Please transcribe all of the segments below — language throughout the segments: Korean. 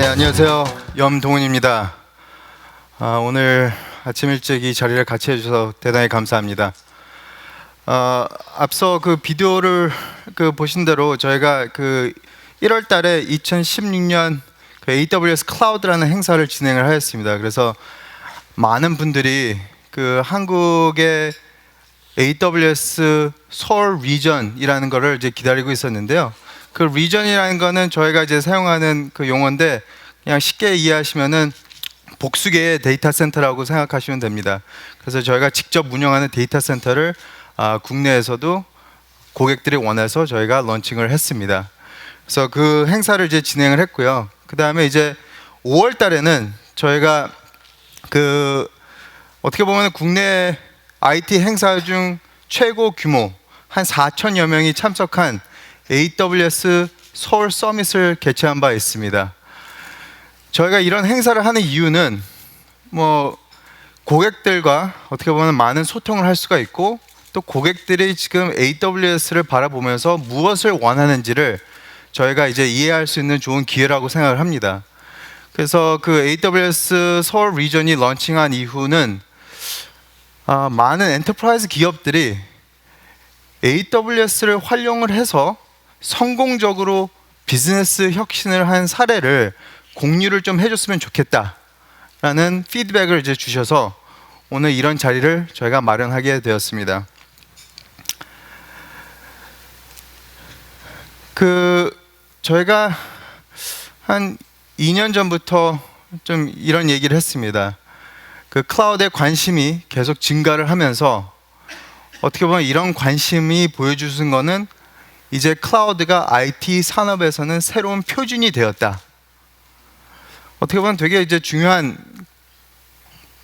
네, 안녕하세요. 염동훈입니다. 오늘 아침 일찍 이 자리를 같이 해주셔서 대단히 감사합니다. 앞서 그 비디오를 보신 대로 저희가 1월 달에 2016년 AWS 클라우드라는 행사를 진행을 하였습니다. 그래서 많은 분들이 한국의 AWS 서울 리전이라는 거를 이제 기다리고 있었는데요. 그 리전이라는 거는 저희가 이제 사용하는 그 용어인데, 그냥 쉽게 이해하시면은 복수계의 데이터 센터라고 생각하시면 됩니다. 그래서 저희가 직접 운영하는 데이터 센터를 국내에서도 고객들이 원해서 저희가 런칭을 했습니다. 그래서 그 행사를 이제 진행을 했고요. 그 다음에 이제 5월 달에는 저희가 어떻게 보면 국내 IT 행사 중 최고 규모 한 4천여 명이 참석한 AWS 서울 서밋을 개최한 바 있습니다. 저희가 이런 행사를 하는 이유는 고객들과 어떻게 보면 많은 소통을 할 수가 있고, 또 고객들이 지금 AWS를 바라보면서 무엇을 원하는지를 저희가 이제 이해할 수 있는 좋은 기회라고 생각을 합니다. 그래서 AWS 서울 리전이 런칭한 이후는 많은 엔터프라이즈 기업들이 AWS를 활용을 해서 성공적으로 비즈니스 혁신을 한 사례를 공유를 좀 해줬으면 좋겠다라는 피드백을 이제 주셔서 오늘 이런 자리를 저희가 마련하게 되었습니다. 저희가 한 2년 전부터 좀 이런 얘기를 했습니다. 클라우드에 관심이 계속 증가를 하면서 어떻게 보면 이런 관심이 보여주는 거는 이제 클라우드가 IT 산업에서는 새로운 표준이 되었다. 어떻게 보면 되게 이제 중요한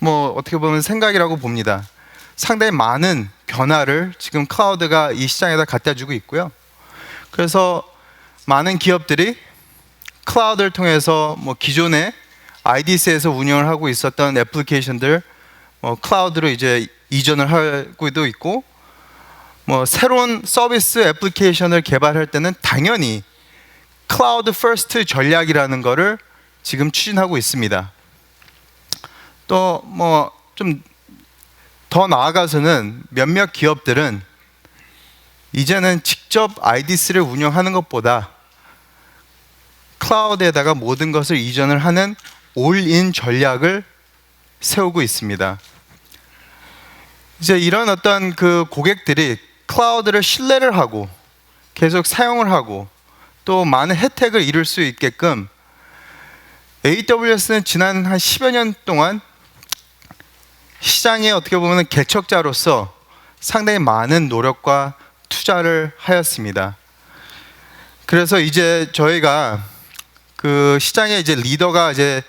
어떻게 보면 생각이라고 봅니다. 상당히 많은 변화를 지금 클라우드가 이 시장에다 갖다 주고 있고요. 그래서 많은 기업들이 클라우드를 통해서 기존에 IDC에서 운영을 하고 있었던 애플리케이션들 클라우드로 이제 이전을 하고도 있고, 새로운 서비스 애플리케이션을 개발할 때는 당연히 클라우드 퍼스트 전략이라는 거를 지금 추진하고 있습니다. 또 좀 더 나아가서는 몇몇 기업들은 이제는 직접 IDC를 운영하는 것보다 클라우드에다가 모든 것을 이전을 하는 올인 전략을 세우고 있습니다. 이제 이런 어떤 고객들이 클라우드를 신뢰를 하고 계속 사용을 하고 또 많은 혜택을 이룰 수 있게끔 AWS는 지난 한 10여 년 동안 시장에 어떻게 보면 개척자로서 상당히 많은 노력과 투자를 하였습니다. 그래서 이제 저희가 시장에 이제 리더가 이제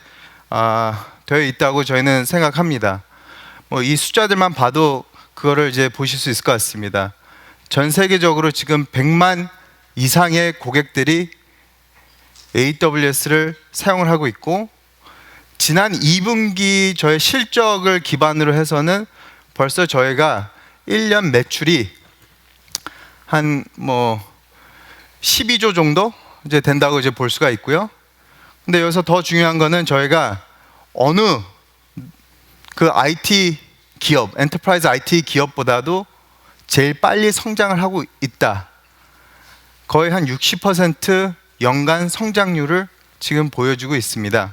되어 있다고 저희는 생각합니다. 이 숫자들만 봐도 그거를 이제 보실 수 있을 것 같습니다. 전 세계적으로 지금 100만 이상의 고객들이 AWS를 사용을 하고 있고, 지난 2분기 저의 실적을 기반으로 해서는 벌써 저희가 1년 매출이 한 12조 정도 이제 된다고 이제 볼 수가 있고요. 근데 여기서 더 중요한 거는 저희가 어느 IT 기업, 엔터프라이즈 IT 기업보다도 제일 빨리 성장을 하고 있다. 거의 한 60% 연간 성장률을 지금 보여주고 있습니다.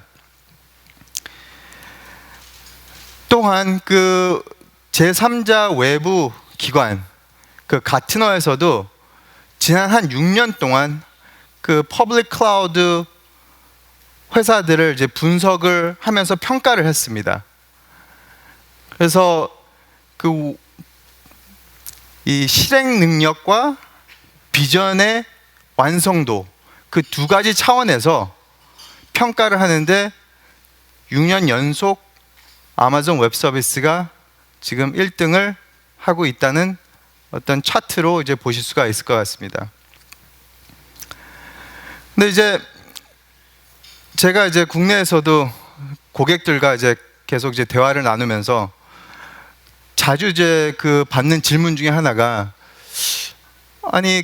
또한 제3자 외부 기관, 가트너에서도 지난 한 6년 동안 퍼블릭 클라우드 회사들을 이제 분석을 하면서 평가를 했습니다. 그래서 이 실행 능력과 비전의 완성도, 그 두 가지 차원에서 평가를 하는데 6년 연속 아마존 웹 서비스가 지금 1등을 하고 있다는 어떤 차트로 이제 보실 수가 있을 것 같습니다. 근데 이제 제가 이제 국내에서도 고객들과 이제 계속 이제 대화를 나누면서 자주 이제 받는 질문 중에 하나가, 아니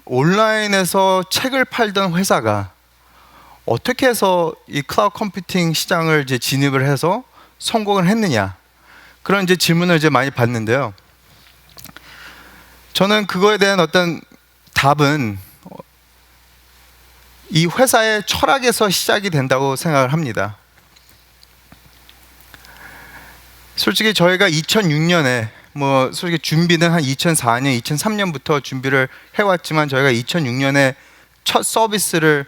온라인에서 책을 팔던 회사가 어떻게 해서 이 클라우드 컴퓨팅 시장을 이제 진입을 해서 성공을 했느냐, 그런 이제 질문을 이제 많이 받는데요. 저는 그거에 대한 어떤 답은 이 회사의 철학에서 시작이 된다고 생각을 합니다. 솔직히 저희가 2006년에 솔직히 준비는 한 2004년, 2003년부터 준비를 해왔지만 저희가 2006년에 첫 서비스를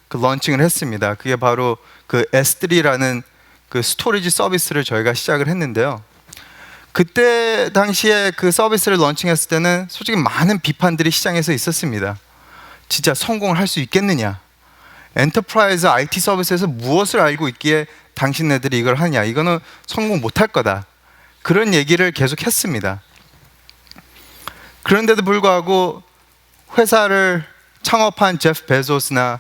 런칭을 했습니다. 그게 바로 그 S3라는 그 스토리지 서비스를 저희가 시작을 했는데요. 그때 당시에 그 서비스를 런칭했을 때는 솔직히 많은 비판들이 시장에서 있었습니다. 진짜 성공을 할 수 있겠느냐? 엔터프라이즈 IT 서비스에서 무엇을 알고 있기에 당신네들이 이걸 하냐? 이거는 성공 못할 거다. 그런 얘기를 계속 했습니다. 그런데도 불구하고 회사를 창업한 제프 베조스나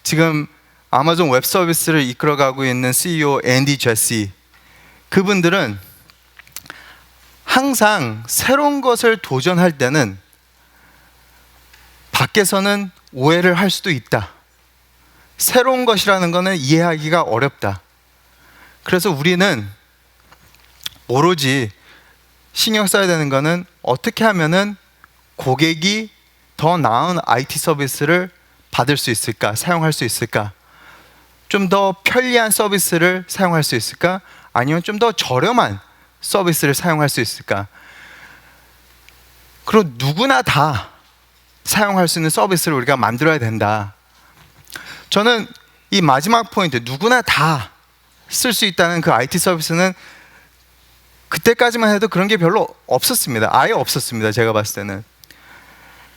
지금 아마존 웹 서비스를 이끌어가고 있는 CEO 앤디 제시, 그분들은 항상 새로운 것을 도전할 때는 밖에서는 오해를 할 수도 있다. 새로운 것이라는 것은 이해하기가 어렵다. 그래서 우리는 오로지 신경 써야 되는 것은 어떻게 하면은 고객이 더 나은 IT 서비스를 받을 수 있을까, 사용할 수 있을까? 좀 더 편리한 서비스를 사용할 수 있을까? 아니면 좀 더 저렴한 서비스를 사용할 수 있을까? 그리고 누구나 다 사용할 수 있는 서비스를 우리가 만들어야 된다. 저는 이 마지막 포인트, 누구나 다 쓸 수 있다는 그 IT 서비스는 그때까지만 해도 그런 게 별로 없었습니다. 아예 없었습니다. 제가 봤을 때는.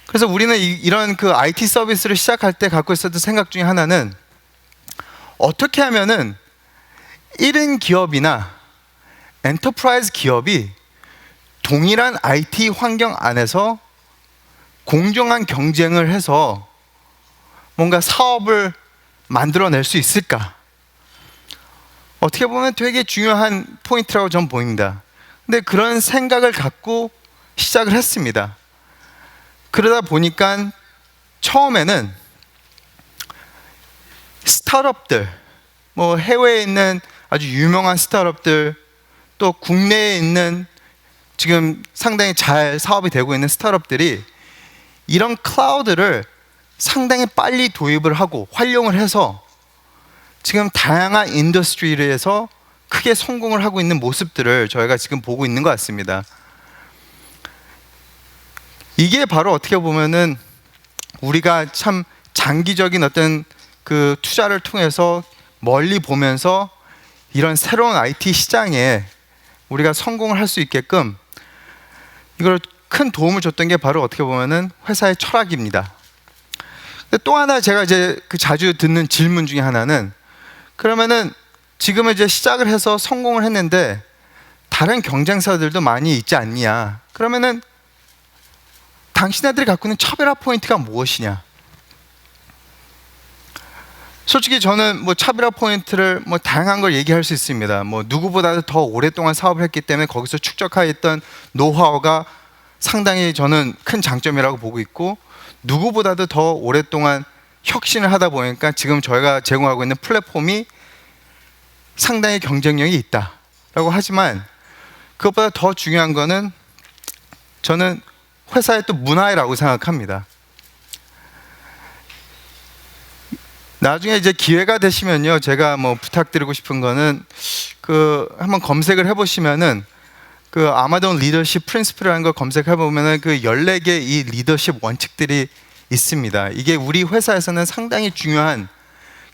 그래서 우리는 이런 그 IT 서비스를 시작할 때 갖고 있었던 생각 중에 하나는, 어떻게 하면은 1인 기업이나 엔터프라이즈 기업이 동일한 IT 환경 안에서 공정한 경쟁을 해서 뭔가 사업을 만들어낼 수 있을까? 어떻게 보면 되게 중요한 포인트라고 저는 보입니다. 근데 그런 생각을 갖고 시작을 했습니다. 그러다 보니까 처음에는 스타트업들, 해외에 있는 아주 유명한 스타트업들, 또 국내에 있는 지금 상당히 잘 사업이 되고 있는 스타트업들이 이런 클라우드를 상당히 빨리 도입을 하고 활용을 해서 지금 다양한 인더스트리에서 크게 성공을 하고 있는 모습들을 저희가 지금 보고 있는 것 같습니다. 이게 바로 어떻게 보면은 우리가 참 장기적인 어떤 그 투자를 통해서 멀리 보면서 이런 새로운 IT 시장에 우리가 성공을 할 수 있게끔 이걸 큰 도움을 줬던 게 바로 어떻게 보면은 회사의 철학입니다. 또 하나 제가 이제 그 자주 듣는 질문 중에 하나는, 그러면은 지금은 이제 시작을 해서 성공을 했는데 다른 경쟁사들도 많이 있지 않냐? 그러면은 당신네들이 갖고 있는 차별화 포인트가 무엇이냐? 솔직히 저는 차별화 포인트를 다양한 걸 얘기할 수 있습니다. 누구보다도 더 오랫동안 사업을 했기 때문에 거기서 축적하였던 노하우가 상당히 저는 큰 장점이라고 보고 있고, 누구보다도 더 오랫동안 혁신을 하다 보니까 지금 저희가 제공하고 있는 플랫폼이 상당히 경쟁력이 있다라고 하지만, 그것보다 더 중요한 거는 저는 회사의 또 문화라고 생각합니다. 나중에 이제 기회가 되시면요, 제가 부탁드리고 싶은 거는 한번 검색을 해보시면은 아마존 리더십 프린시플이라는 걸 검색해 보면은 14개 이 리더십 원칙들이 있습니다. 이게 우리 회사에서는 상당히 중요한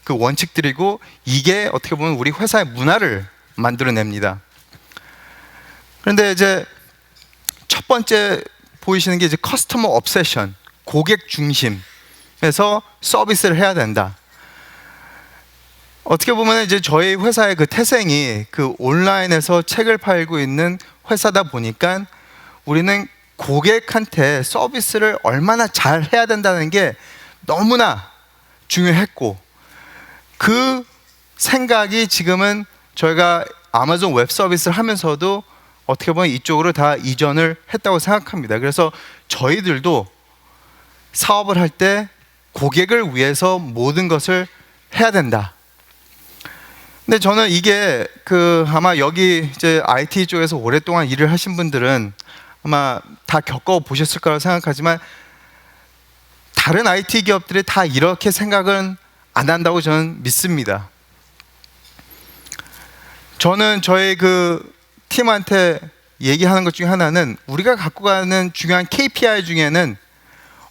그 원칙들이고, 이게 어떻게 보면 우리 회사의 문화를 만들어냅니다. 그런데 이제 첫 번째 보이시는 게 이제 커스터머 obsession, 고객 중심에서 서비스를 해야 된다. 어떻게 보면 이제 저희 회사의 그 태생이 온라인에서 책을 팔고 있는 회사다 보니까 우리는 고객한테 서비스를 얼마나 잘 해야 된다는 게 너무나 중요했고, 그 생각이 지금은 저희가 아마존 웹 서비스를 하면서도 어떻게 보면 이쪽으로 다 이전을 했다고 생각합니다. 그래서 저희들도 사업을 할 때 고객을 위해서 모든 것을 해야 된다. 근데 저는 이게 아마 여기 이제 IT 쪽에서 오랫동안 일을 하신 분들은 아마 다 겪어 보셨을 거라고 생각하지만 다른 IT 기업들이 다 이렇게 생각은 안 한다고 저는 믿습니다. 저는 저희 팀한테 얘기하는 것 중에 하나는 우리가 갖고 가는 중요한 KPI 중에는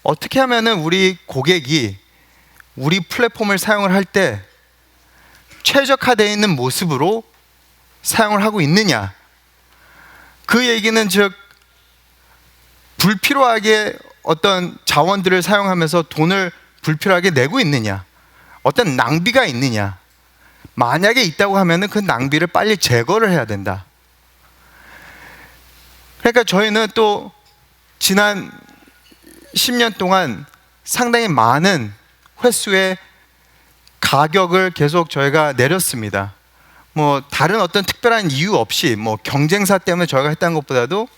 어떻게 하면은 우리 고객이 우리 플랫폼을 사용을 할 때 최적화되어 있는 모습으로 사용을 하고 있느냐. 그 얘기는 즉 불필요하게 어떤 자원들을 사용하면서 돈을 불필요하게 내고 있느냐, 어떤 낭비가 있느냐. 만약에 있다고 하면은 그 낭비를 빨리 제거를 해야 된다. 그러니까 저희는 또 지난 10년 동안 상당히 많은 횟수의 가격을 계속 저희가 내렸습니다. 뭐 다른 어떤 특별한 이유 없이 뭐 경쟁사 때문에 저희가 했다는 것보다도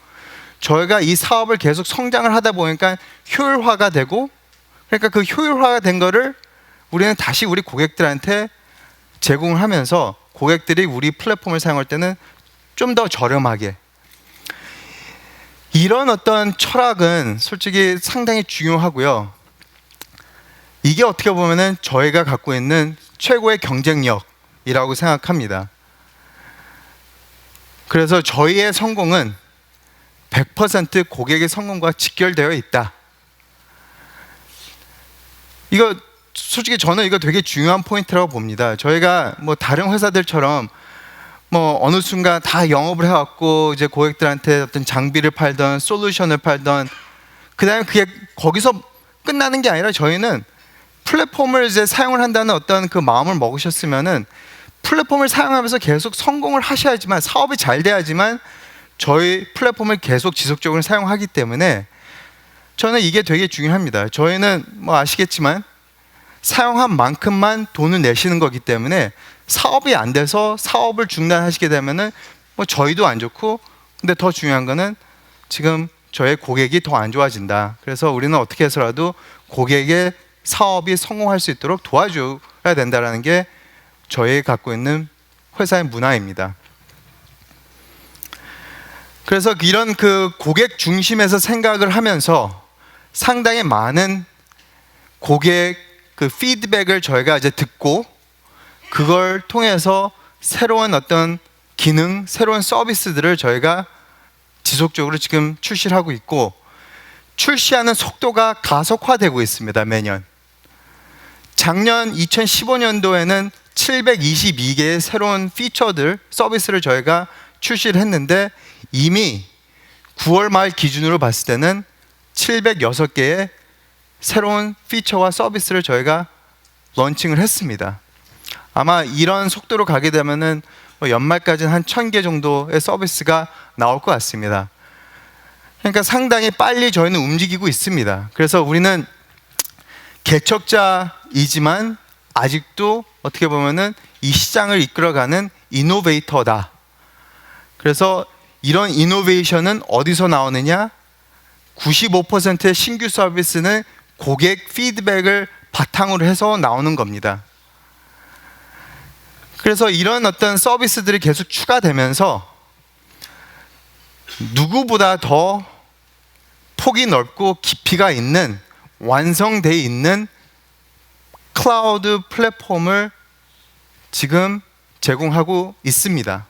저희가 이 사업을 계속 성장을 하다 보니까 효율화가 되고, 그러니까 그 효율화가 된 거를 우리는 다시 우리 고객들한테 제공을 하면서 고객들이 우리 플랫폼을 사용할 때는 좀 더 저렴하게, 이런 어떤 철학은 솔직히 상당히 중요하고요. 이게 어떻게 보면은 저희가 갖고 있는 최고의 경쟁력이라고 생각합니다. 그래서 저희의 성공은 100% 고객의 성공과 직결되어 있다. 이거 솔직히 저는 이거 되게 중요한 포인트라고 봅니다. 저희가 뭐 다른 회사들처럼 뭐 어느 순간 다 영업을 해왔고 이제 고객들한테 어떤 장비를 팔던 솔루션을 팔던 그다음에 그게 거기서 끝나는 게 아니라 저희는 플랫폼을 이제 사용을 한다는 어떤 그 마음을 먹으셨으면은 플랫폼을 사용하면서 계속 성공을 하셔야지만, 사업이 잘 돼야지만 저희 플랫폼을 계속 지속적으로 사용하기 때문에 저는 이게 되게 중요합니다. 저희는 뭐 아시겠지만 사용한 만큼만 돈을 내시는 거기 때문에 사업이 안 돼서 사업을 중단하시게 되면은 뭐 저희도 안 좋고, 근데 더 중요한 거는 지금 저의 고객이 더 안 좋아진다. 그래서 우리는 어떻게 해서라도 고객의 사업이 성공할 수 있도록 도와줘야 된다라는 게 저희 갖고 있는 회사의 문화입니다. 그래서 이런 고객 중심에서 생각을 하면서 상당히 많은 고객 피드백을 저희가 이제 듣고 그걸 통해서 새로운 어떤 기능, 새로운 서비스들을 저희가 지속적으로 지금 출시를 하고 있고, 출시하는 속도가 가속화되고 있습니다. 매년. 작년 2015년도에는 722개의 새로운 피처들, 서비스를 저희가 출시를 했는데 이미 9월 말 기준으로 봤을 때는 706개의 새로운 피처와 서비스를 저희가 런칭을 했습니다. 아마 이런 속도로 가게 되면은 연말까지는 한 1000개 정도의 서비스가 나올 것 같습니다. 그러니까 상당히 빨리 저희는 움직이고 있습니다. 그래서 우리는 개척자이지만 아직도 어떻게 보면은 이 시장을 이끌어가는 이노베이터다. 그래서 이런 이노베이션은 어디서 나오느냐? 95%의 신규 서비스는 고객 피드백을 바탕으로 해서 나오는 겁니다. 그래서 이런 어떤 서비스들이 계속 추가되면서 누구보다 더 폭이 넓고 깊이가 있는, 완성되어 있는 클라우드 플랫폼을 지금 제공하고 있습니다.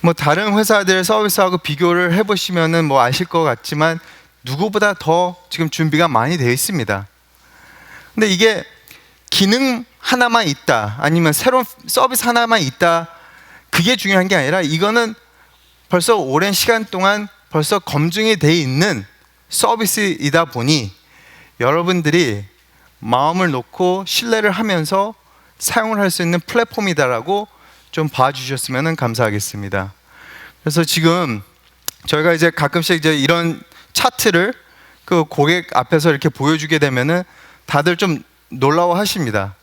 뭐 다른 회사들 서비스하고 비교를 해보시면은 뭐 아실 것 같지만 누구보다 더 지금 준비가 많이 되어 있습니다. 근데 이게 기능 하나만 있다, 아니면 새로운 서비스 하나만 있다, 그게 중요한 게 아니라 이거는 벌써 오랜 시간 동안 벌써 검증이 돼 있는 서비스이다 보니 여러분들이 마음을 놓고 신뢰를 하면서 사용을 할 수 있는 플랫폼이다라고 좀 봐주셨으면 감사하겠습니다. 그래서 지금 저희가 이제 가끔씩 이제 이런 차트를 고객 앞에서 이렇게 보여주게 되면은 다들 좀 놀라워하십니다.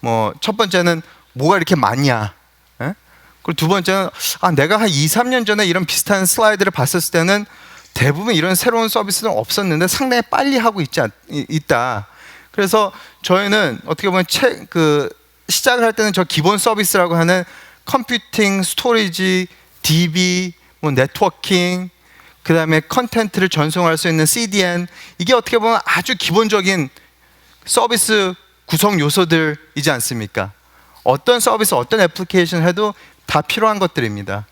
뭐 첫 번째는 뭐가 이렇게 많냐? 에? 그리고 두 번째는 내가 한 2, 3년 전에 이런 비슷한 슬라이드를 봤었을 때는 대부분 이런 새로운 서비스는 없었는데 상당히 빨리 하고 있다. 그래서 저희는 어떻게 보면 시작을 할 때는 저 기본 서비스라고 하는 컴퓨팅, 스토리지, DB, 뭐 네트워킹, 그 다음에 컨텐츠를 전송할 수 있는 CDN, 이게 어떻게 보면 아주 기본적인 서비스 구성 요소들이지 않습니까? 어떤 서비스, 어떤 애플리케이션 해도 다 필요한 것들입니다.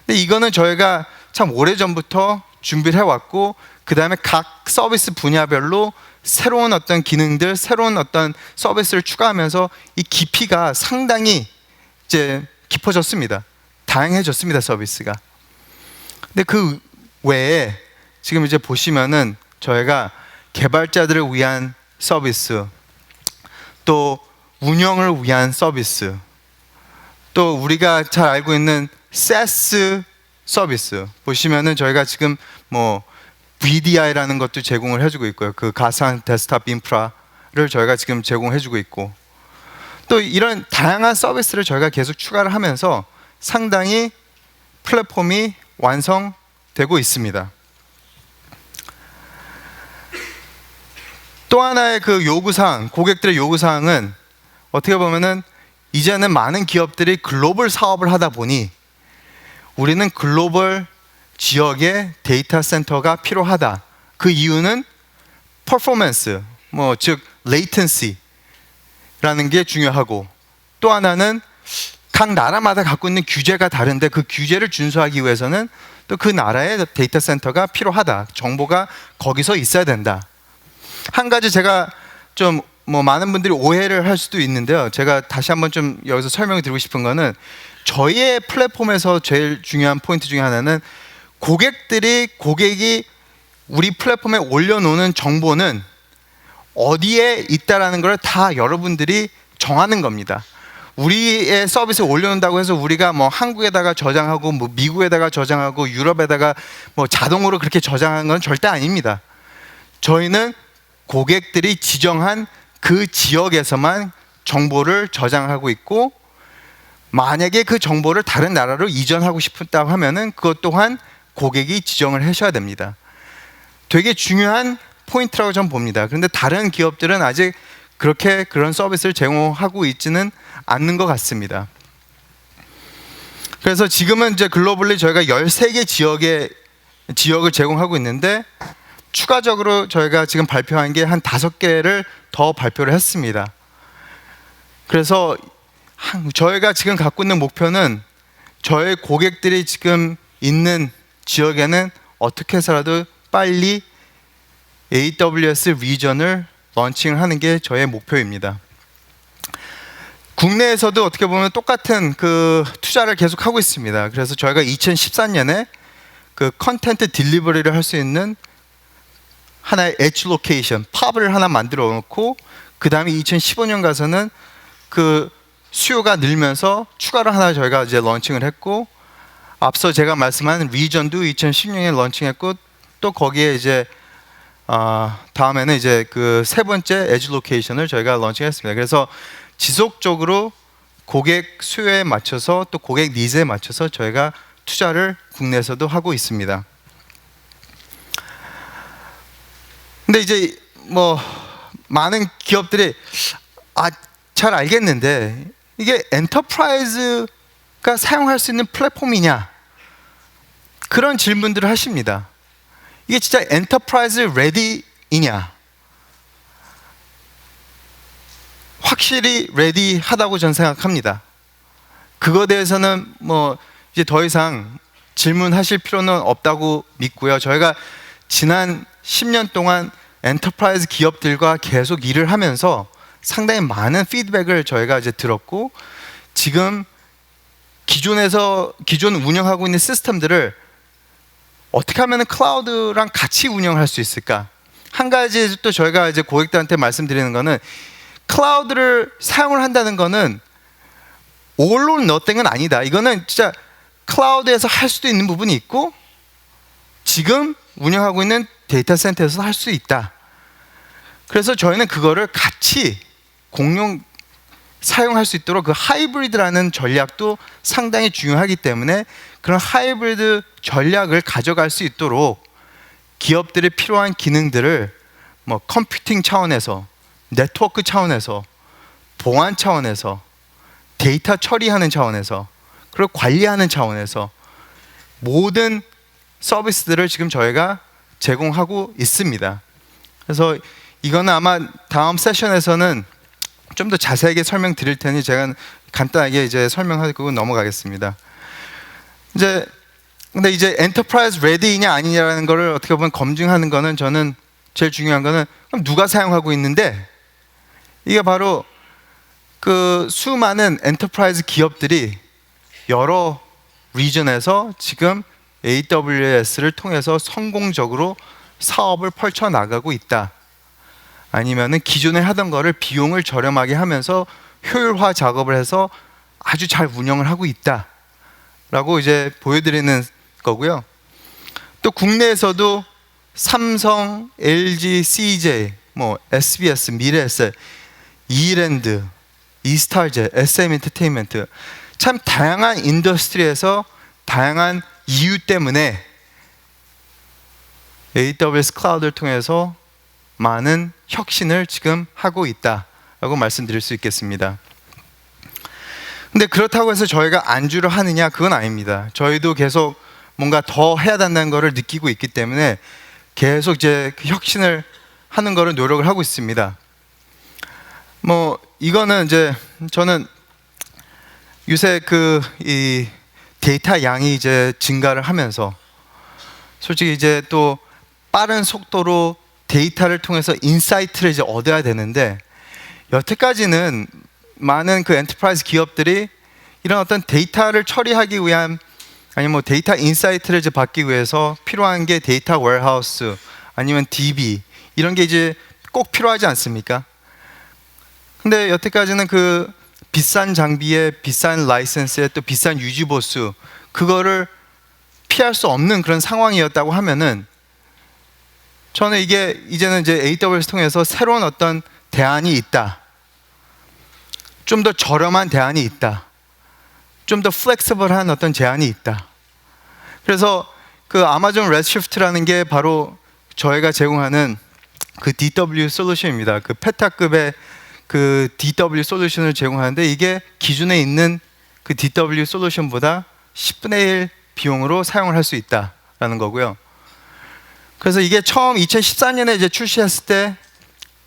근데 이거는 저희가 참 오래전부터 준비를 해왔고, 그 다음에 각 서비스 분야별로 새로운 어떤 기능들, 새로운 어떤 서비스를 추가하면서 이 깊이가 상당히 이제 깊어졌습니다. 다양해졌습니다, 서비스가. 근데 그 외에 지금 이제 보시면은 저희가 개발자들을 위한 서비스, 또 운영을 위한 서비스, 또 우리가 잘 알고 있는 SaaS 서비스 보시면은 저희가 지금 뭐 VDI라는 것도 제공을 해주고 있고요. 그 가상 데스크탑 인프라를 저희가 지금 제공해주고 있고, 또 이런 다양한 서비스를 저희가 계속 추가를 하면서 상당히 플랫폼이 완성되고 있습니다. 또 하나의 그 요구사항, 고객들의 요구사항은 어떻게 보면은 이제는 많은 기업들이 글로벌 사업을 하다 보니 우리는 글로벌 지역의 데이터 센터가 필요하다. 그 이유는 퍼포먼스, 즉 레이턴시라는 게 중요하고, 또 하나는 각 나라마다 갖고 있는 규제가 다른데 그 규제를 준수하기 위해서는 또 그 나라의 데이터 센터가 필요하다. 정보가 거기서 있어야 된다. 한 가지 제가 좀 많은 분들이 오해를 할 수도 있는데요. 제가 다시 한번 좀 여기서 설명을 드리고 싶은 거는, 저희의 플랫폼에서 제일 중요한 포인트 중에 하나는 고객이 우리 플랫폼에 올려놓는 정보는 어디에 있다라는 걸 다 여러분들이 정하는 겁니다. 우리의 서비스에 올려놓는다고 해서 우리가 뭐 한국에다가 저장하고 뭐 미국에다가 저장하고 유럽에다가 뭐 자동으로 그렇게 저장하는 건 절대 아닙니다. 저희는 고객들이 지정한 그 지역에서만 정보를 저장하고 있고, 만약에 그 정보를 다른 나라로 이전하고 싶다고 하면은 그것 또한 고객이 지정을 하셔야 됩니다. 되게 중요한 포인트라고 저는 봅니다. 그런데 다른 기업들은 아직 그런 서비스를 제공하고 있지는 않는 것 같습니다. 그래서 지금은 이제 글로벌리 저희가 13개 지역을 제공하고 있는데, 추가적으로 저희가 지금 발표한 게 한 5개를 더 발표를 했습니다. 그래서 저희가 지금 갖고 있는 목표는 저희 고객들이 지금 있는 지역에는 어떻게 해서라도 빨리 AWS 리전을 런칭을 하는 게 저의 목표입니다. 국내에서도 어떻게 보면 똑같은 그 투자를 계속 하고 있습니다. 그래서 저희가 2014년에 그 컨텐트 딜리버리를 할 수 있는 하나의 엣지 로케이션, 팝을 하나 만들어 놓고, 그 다음에 2015년 가서는 그 수요가 늘면서 추가로 하나 저희가 이제 런칭을 했고, 앞서 제가 말씀한 리전도 2016년에 런칭했고, 또 거기에 이제 다음에는 이제 그 세 번째 엣지 로케이션을 저희가 런칭했습니다. 그래서 지속적으로 고객 수요에 맞춰서, 또 고객 니즈에 맞춰서 저희가 투자를 국내에서도 하고 있습니다. 근데 이제 많은 기업들이 잘 알겠는데 이게 엔터프라이즈가 사용할 수 있는 플랫폼이냐, 그런 질문들을 하십니다. 이게 진짜 엔터프라이즈 레디이냐? 확실히 레디하다고 저는 생각합니다. 그거에 대해서는 이제 더 이상 질문하실 필요는 없다고 믿고요. 저희가 지난 10년 동안 엔터프라이즈 기업들과 계속 일을 하면서 상당히 많은 피드백을 저희가 이제 들었고, 지금 기존 운영하고 있는 시스템들을 어떻게 하면 클라우드랑 같이 운영할 수 있을까? 한 가지 또 저희가 이제 고객들한테 말씀드리는 거는, 클라우드를 사용을 한다는 거는 all or nothing은 아니다. 이거는 진짜 클라우드에서 할 수도 있는 부분이 있고, 지금 운영하고 있는 데이터 센터에서 할 수 있다. 그래서 저희는 그거를 같이 공용 사용할 수 있도록 그 하이브리드라는 전략도 상당히 중요하기 때문에, 그런 하이브리드 전략을 가져갈 수 있도록 기업들이 필요한 기능들을 컴퓨팅 차원에서, 네트워크 차원에서, 보안 차원에서, 데이터 처리하는 차원에서, 그리고 관리하는 차원에서 모든 서비스들을 지금 저희가 제공하고 있습니다. 그래서 이거는 아마 다음 세션에서는 좀 더 자세하게 설명드릴 테니 제가 간단하게 이제 설명하고 넘어가겠습니다. 근데 이제 엔터프라이즈 레디냐 아니냐라는 거를 어떻게 보면 검증하는 거는, 저는 제일 중요한 거는 그럼 누가 사용하고 있는데, 이게 바로 그 수많은 엔터프라이즈 기업들이 여러 리전에서 지금 AWS를 통해서 성공적으로 사업을 펼쳐 나가고 있다. 아니면은 기존에 하던 거를 비용을 저렴하게 하면서 효율화 작업을 해서 아주 잘 운영을 하고 있다. 라고 이제 보여드리는 거고요. 또 국내에서도 삼성, LG, CJ, 뭐 SBS, 미래에셋, 이랜드, 이스타제, SM 엔터테인먼트, 참 다양한 인더스트리에서 다양한 이유 때문에 AWS 클라우드를 통해서 많은 혁신을 지금 하고 있다라고 말씀드릴 수 있겠습니다. 근데 그렇다고 해서 저희가 안주를 하느냐, 그건 아닙니다. 저희도 계속 뭔가 더 해야 된다는 것을 느끼고 있기 때문에 계속 이제 그 혁신을 하는 거를 노력을 하고 있습니다. 뭐 이거는 이제 저는 요새 이 데이터 양이 이제 증가를 하면서 솔직히 이제 또 빠른 속도로 데이터를 통해서 인사이트를 이제 얻어야 되는데, 여태까지는 많은 그 엔터프라이즈 기업들이 이런 어떤 데이터를 처리하기 위한, 아니면 뭐 데이터 인사이트를 이제 받기 위해서 필요한 게 데이터 웨어하우스 아니면 DB, 이런 게 이제 꼭 필요하지 않습니까? 근데 여태까지는 그 비싼 장비에 비싼 라이센스에 또 비싼 유지 보수, 그거를 피할 수 없는 그런 상황이었다고 하면은, 저는 이게 이제는 이제 AWS 통해서 새로운 어떤 대안이 있다, 좀 더 저렴한 대안이 있다, 좀 더 플렉서블한 어떤 제안이 있다. 그래서 그 아마존 레드시프트라는 게 바로 저희가 제공하는 그 DW 솔루션입니다. 그 페타급의 그 DW 솔루션을 제공하는데, 이게 기존에 있는 그 DW 솔루션보다 10분의 1 비용으로 사용을 할 수 있다라는 거고요. 그래서 이게 처음 2014년에 이제 출시했을 때,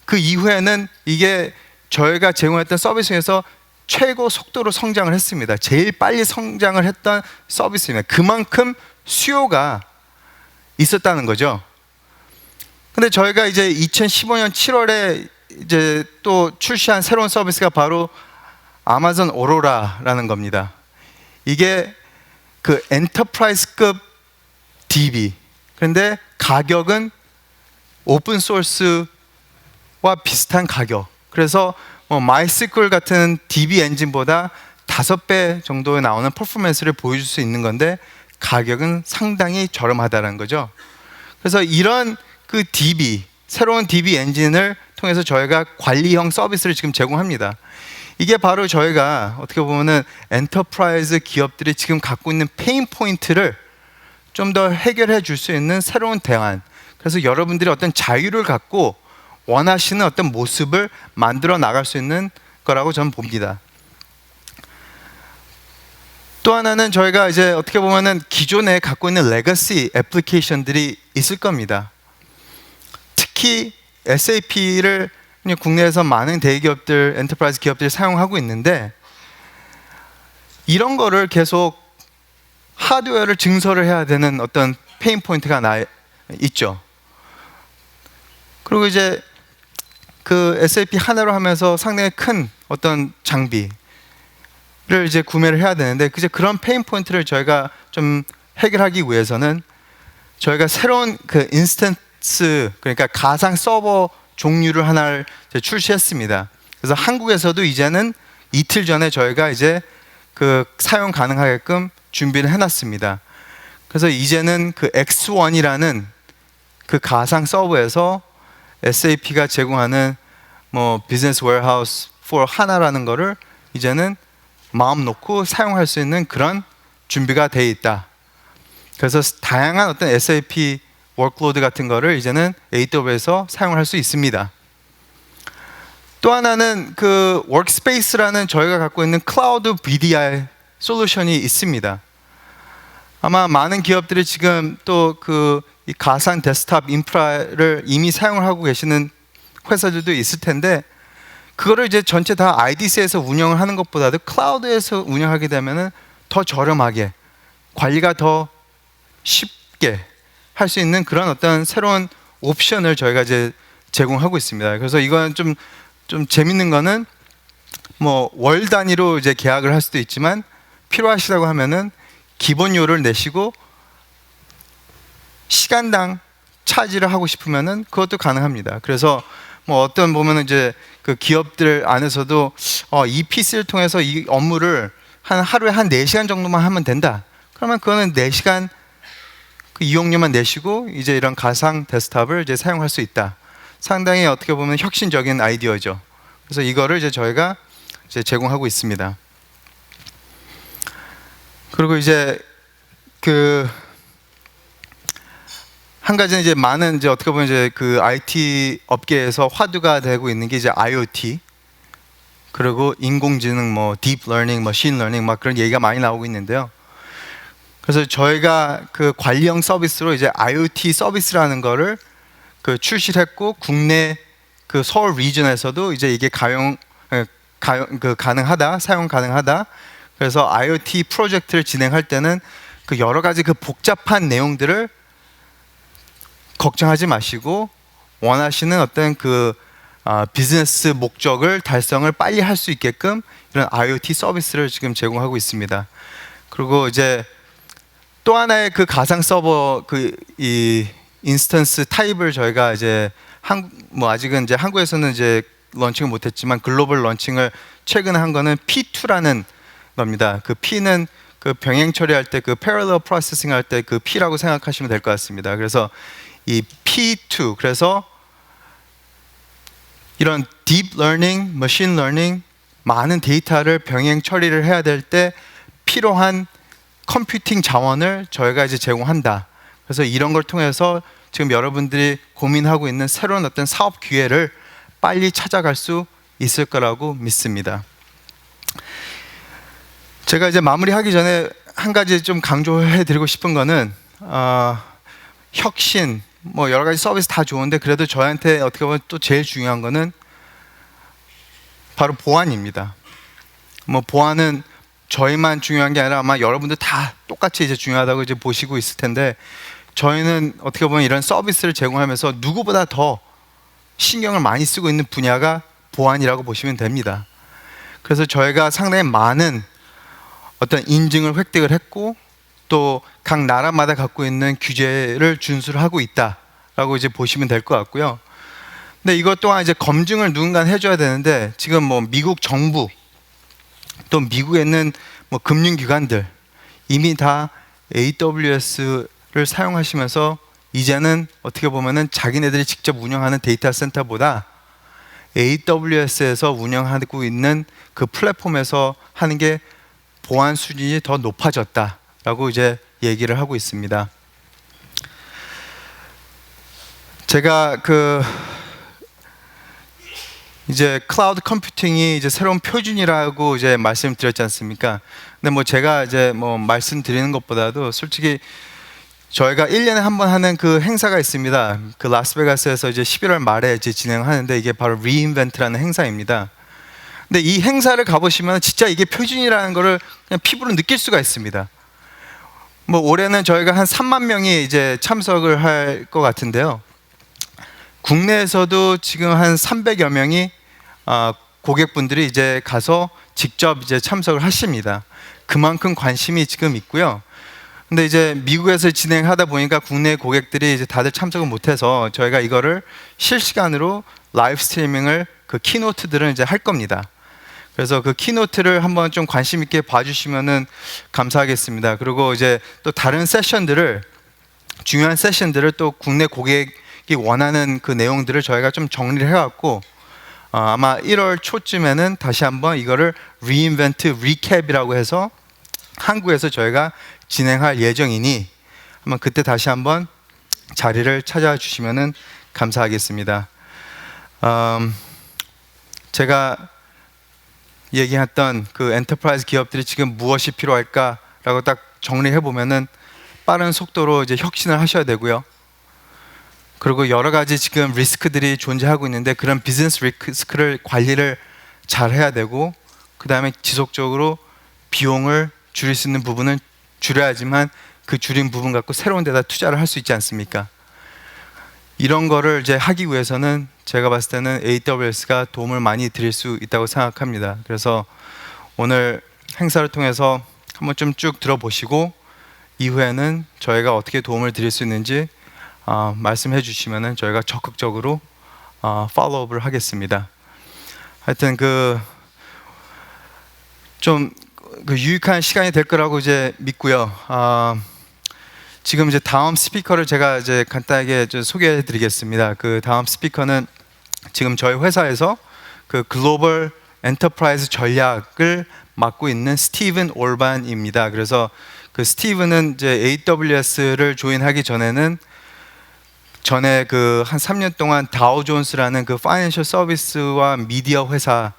그 이후에는 이게 저희가 제공했던 서비스 중에서 최고 속도로 성장을 했습니다. 제일 빨리 성장을 했던 서비스입니다. 그만큼 수요가 있었다는 거죠. 근데 저희가 이제 2015년 7월에 이제 또 출시한 새로운 서비스가 바로 아마존 오로라라는 겁니다. 이게 그 엔터프라이즈급 DB, 그런데 가격은 오픈 소스와 비슷한 가격. 그래서 뭐 MySQL 같은 DB 엔진보다 5배 정도에 나오는 퍼포먼스를 보여줄 수 있는 건데, 가격은 상당히 저렴하다는 거죠. 그래서 이런 그 DB, 새로운 DB 엔진을 통해서 저희가 관리형 서비스를 지금 제공합니다. 이게 바로 저희가 어떻게 보면은 엔터프라이즈 기업들이 지금 갖고 있는 페인 포인트를 좀 더 해결해 줄 수 있는 새로운 대안. 그래서 여러분들이 어떤 자유를 갖고 원하시는 어떤 모습을 만들어 나갈 수 있는 거라고 저는 봅니다. 또 하나는 저희가 이제 어떻게 보면은 기존에 갖고 있는 레거시 애플리케이션들이 있을 겁니다. 특히 SAP를 국내에서 많은 대기업들, 엔터프라이즈 기업들이 사용하고 있는데, 이런 거를 계속 하드웨어를 증설을 해야 되는 어떤 페인 포인트가 있죠. 그리고 이제 그 SAP 하나로 하면서 상당히 큰 어떤 장비를 이제 구매를 해야 되는데, 이제 그런 페인 포인트를 저희가 좀 해결하기 위해서는 저희가 새로운 그 인스턴스, 그러니까 가상 서버 종류를 하나를 출시했습니다. 그래서 한국에서도 이제는 이틀 전에 저희가 이제 그 사용 가능하게끔 준비를 해놨습니다. 그래서 이제는 그 X1이라는 그 가상 서버에서 SAP가 제공하는 뭐 비즈니스 웨어하우스 for 하나라는 거를 이제는 마음 놓고 사용할 수 있는 그런 준비가 돼 있다. 그래서 다양한 어떤 SAP 워크로드 같은 거를 이제는 AWS에서 사용할 수 있습니다. 또 하나는 그 워크스페이스라는 저희가 갖고 있는 클라우드 VDI 솔루션이 있습니다. 아마 많은 기업들이 지금 또 그 가상 데스크탑 인프라를 이미 사용을 하고 계시는 회사들도 있을 텐데, 그거를 이제 전체 다 IDC에서 운영을 하는 것보다도 클라우드에서 운영하게 되면은 더 저렴하게, 관리가 더 쉽게 할 수 있는 그런 어떤 새로운 옵션을 저희가 이제 제공하고 있습니다. 그래서 이건 좀 재밌는 거는 뭐 월 단위로 이제 계약을 할 수도 있지만, 필요하시다고 하면은 기본료를 내시고 시간당 차지를 하고 싶으면은 그것도 가능합니다. 그래서 뭐 어떤 보면은 이제 그 기업들 안에서도 이 PC를 통해서 이 업무를 하루에 한 4시간 정도만 하면 된다. 그러면 그거는 4시간 그 이용료만 내시고 이제 이런 가상 데스크탑을 이제 사용할 수 있다. 상당히 어떻게 보면 혁신적인 아이디어죠. 그래서 이거를 이제 저희가 이제 제공하고 있습니다. 그리고 이제 그 한 가지는 이제 많은 이제 어떻게 보면 이제 그 IT 업계에서 화두가 되고 있는 게 이제 IoT, 그리고 인공지능, 뭐 딥 러닝, 머신 러닝 막 그런 얘기가 많이 나오고 있는데요. 그래서 저희가 그 관리형 서비스로 이제 IoT 서비스라는 거를 그 출시를 했고, 국내 그 서울 리전에서도 이제 이게 가능하다, 사용 가능하다. 그래서 IoT 프로젝트를 진행할 때는 그 여러 가지 그 복잡한 내용들을 걱정하지 마시고 원하시는 어떤 그 비즈니스 목적을 달성을 빨리 할 수 있게끔 이런 IoT 서비스를 지금 제공하고 있습니다. 그리고 이제 또 하나의 그 가상 서버 그 이 인스턴스 타입을 저희가 이제 뭐 아직은 이제 한국에서는 이제 런칭을 못했지만 글로벌 런칭을 최근에 한 거는 P2라는 겁니다. 그 P는 그 병행 처리할 때 그 parallel processing 할 때 그 P라고 생각하시면 될 것 같습니다. 그래서 이 P2, 그래서 이런 deep learning, machine learning, 많은 데이터를 병행 처리를 해야 될 때 필요한 컴퓨팅 자원을 저희가 이제 제공한다. 그래서 이런 걸 통해서 지금 여러분들이 고민하고 있는 새로운 어떤 사업 기회를 빨리 찾아갈 수 있을 거라고 믿습니다. 제가 이제 마무리하기 전에 한 가지 좀 강조해 드리고 싶은 거는 혁신, 뭐 여러 가지 서비스 다 좋은데 그래도 저한테 어떻게 보면 또 제일 중요한 거는 바로 보안입니다. 뭐 보안은 저희만 중요한 게 아니라 아마 여러분들 다 똑같이 이제 중요하다고 이제 보시고 있을 텐데, 저희는 어떻게 보면 이런 서비스를 제공하면서 누구보다 더 신경을 많이 쓰고 있는 분야가 보안이라고 보시면 됩니다. 그래서 저희가 상당히 많은 어떤 인증을 획득을 했고, 또 각 나라마다 갖고 있는 규제를 준수를 하고 있다라고 이제 보시면 될 것 같고요. 근데 이것 또한 이제 검증을 누군가 해줘야 되는데, 지금 뭐 미국 정부 또 미국에 있는 뭐 금융기관들 이미 다 AWS를 사용하시면서 이제는 어떻게 보면은 자기네들이 직접 운영하는 데이터 센터보다 AWS에서 운영하고 있는 그 플랫폼에서 하는 게 보안 수준이 더 높아졌다라고 이제 얘기를 하고 있습니다. 제가 그 이제 클라우드 컴퓨팅이 이제 새로운 표준이라고 이제 말씀드렸지 않습니까? 근데 뭐 제가 이제 뭐 말씀드리는 것보다도 솔직히 저희가 1년에 한 번 하는 그 행사가 있습니다. 그 라스베가스에서 이제 11월 말에 이제 진행하는데, 이게 바로 리인벤트라는 행사입니다. 근데 이 행사를 가보시면 진짜 이게 표준이라는 거를 그냥 피부로 느낄 수가 있습니다. 뭐 올해는 저희가 한 3만 명이 이제 참석을 할 것 같은데요. 국내에서도 지금 한 300여 명이 고객분들이 이제 가서 직접 이제 참석을 하십니다. 그만큼 관심이 지금 있고요. 근데 이제 미국에서 진행하다 보니까 국내 고객들이 이제 다들 참석을 못해서 저희가 이거를 실시간으로 라이브 스트리밍을 그 키노트들은 이제 할 겁니다. 그래서 그 키노트를 한번 좀 관심 있게 봐주시면은 감사하겠습니다. 그리고 이제 또 다른 세션들을, 중요한 세션들을 또 국내 고객이 원하는 그 내용들을 저희가 좀 정리를 해갖고 아마 1월 초쯤에는 다시 한번 이거를 리인벤트 리캡이라고 해서 한국에서 저희가 진행할 예정이니 한번 그때 다시 한번 자리를 찾아주시면은 감사하겠습니다. 제가 얘기했던 그 엔터프라이즈 기업들이 지금 무엇이 필요할까라고 딱 정리해 보면은 빠른 속도로 이제 혁신을 하셔야 되고요. 그리고 여러 가지 지금 리스크들이 존재하고 있는데 그런 비즈니스 리스크를 관리를 잘 해야 되고, 그 다음에 지속적으로 비용을 줄일 수 있는 부분은 줄여야지만 그 줄인 부분 갖고 새로운 데다 투자를 할 수 있지 않습니까? 이런 거를 이제 하기 위해서는 제가 봤을 때는 AWS가 도움을 많이 드릴 수 있다고 생각합니다. 그래서 오늘 행사를 통해서 한번 좀 쭉 들어보시고 이후에는 저희가 어떻게 도움을 드릴 수 있는지 말씀해 주시면은 저희가 적극적으로 팔로우업을 하겠습니다. 하여튼 좀 유익한 시간이 될 거라고 이제 믿고요. 지금 이제 다음 스피커를 제가 이제 간단하게 좀 소개해 드리겠습니다. 그 다음 스피커는 지금 저희 회사에서 그 글로벌 엔터프라이즈 전략을 맡고 있는 스티븐 올반입니다. 그래서 그 스티븐은 이제 AWS를 조인하기 전에는 전에 그 한 3년 동안 다우존스라는 그 파이낸셜 서비스와 미디어 회사에서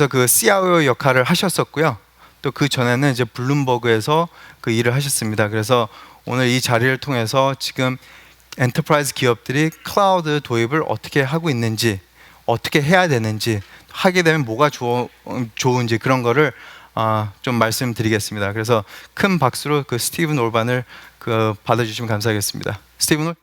그 CIO 역할을 하셨었고요. 또 그 전에는 이제 블룸버그에서 그 일을 하셨습니다. 그래서 오늘 이 자리를 통해서 지금 엔터프라이즈 기업들이 클라우드 도입을 어떻게 하고 있는지, 어떻게 해야 되는지, 하게 되면 뭐가 좋은지 그런 거를 좀 말씀드리겠습니다. 그래서 큰 박수로 그 스티븐 올반을 받아주시면 감사하겠습니다. 스티븐 올.